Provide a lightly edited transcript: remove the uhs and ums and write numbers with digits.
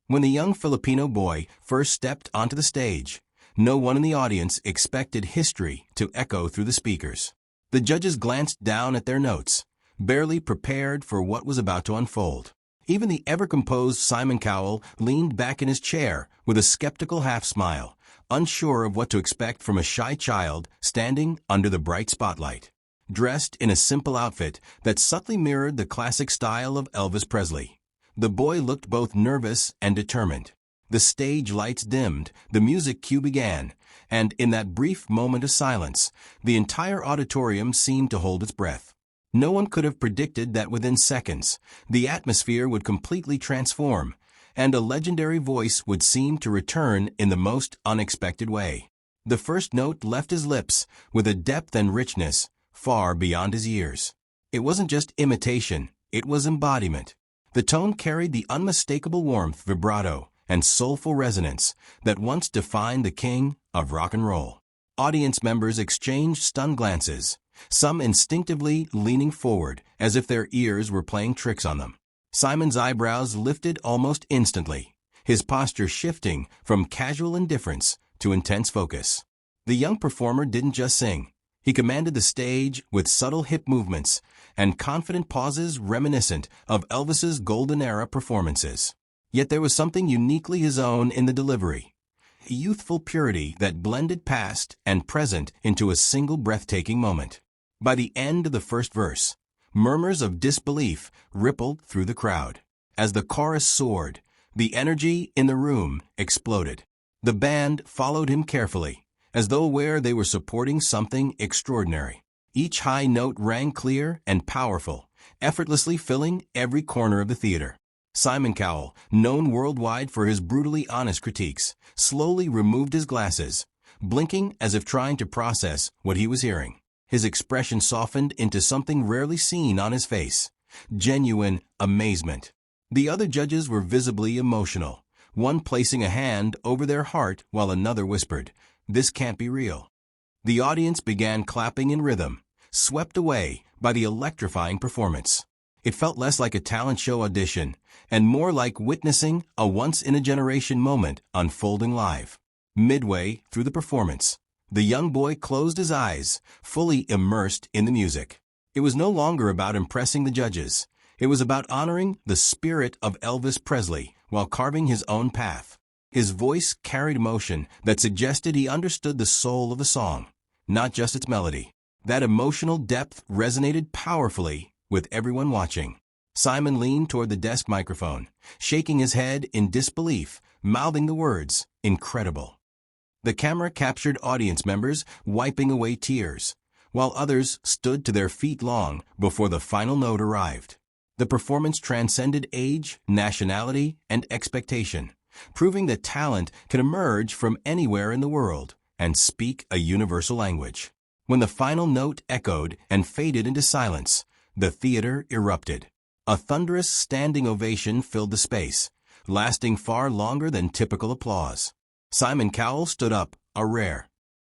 When the young Filipino boy first stepped onto the stage, no one in the audience expected history to echo through the speakers. The judges glanced down at their notes, barely prepared for what was about to unfold. Even the ever-composed Simon Cowell leaned back in his chair with a skeptical half-smile, unsure of what to expect from a shy child standing under the bright spotlight. Dressed in a simple outfit that subtly mirrored the classic style of Elvis Presley, the boy looked both nervous and determined. The stage lights dimmed, the music cue began, and in that brief moment of silence, the entire auditorium seemed to hold its breath. No one could have predicted that within seconds, the atmosphere would completely transform, and a legendary voice would seem to return in the most unexpected way. The first note left his lips with a depth and richness far beyond his years. It wasn't just imitation, it was embodiment. The tone carried the unmistakable warmth, vibrato, and soulful resonance that once defined the king of rock and roll. Audience members exchanged stunned glances, some instinctively leaning forward as if their ears were playing tricks on them. Simon's eyebrows lifted almost instantly, his posture shifting from casual indifference to intense focus. The young performer didn't just sing. He commanded the stage with subtle hip movements and confident pauses reminiscent of Elvis's golden-era performances. Yet there was something uniquely his own in the delivery, a youthful purity that blended past and present into a single breathtaking moment. By the end of the first verse, murmurs of disbelief rippled through the crowd. As the chorus soared, the energy in the room exploded. The band followed him carefully, as though aware they were supporting something extraordinary. Each high note rang clear and powerful, effortlessly filling every corner of the theater. Simon Cowell, known worldwide for his brutally honest critiques, slowly removed his glasses, blinking as if trying to process what he was hearing. His expression softened into something rarely seen on his face, genuine amazement. The other judges were visibly emotional, one placing a hand over their heart while another whispered, "This can't be real." The audience began clapping in rhythm, swept away by the electrifying performance. It felt less like a talent show audition and more like witnessing a once-in-a-generation moment unfolding live. Midway through the performance, the young boy closed his eyes, fully immersed in the music. It was no longer about impressing the judges. It was about honoring the spirit of Elvis Presley while carving his own path. His voice carried emotion that suggested he understood the soul of the song, not just its melody. That emotional depth resonated powerfully with everyone watching. Simon leaned toward the desk microphone, shaking his head in disbelief, mouthing the words, "Incredible." The camera captured audience members wiping away tears, while others stood to their feet long before the final note arrived. The performance transcended age, nationality, and expectation, proving that talent can emerge from anywhere in the world and speak a universal language. When the final note echoed and faded into silence, the theater erupted. A thunderous standing ovation filled the space, lasting far longer than typical applause. Simon Cowell stood up, a rare,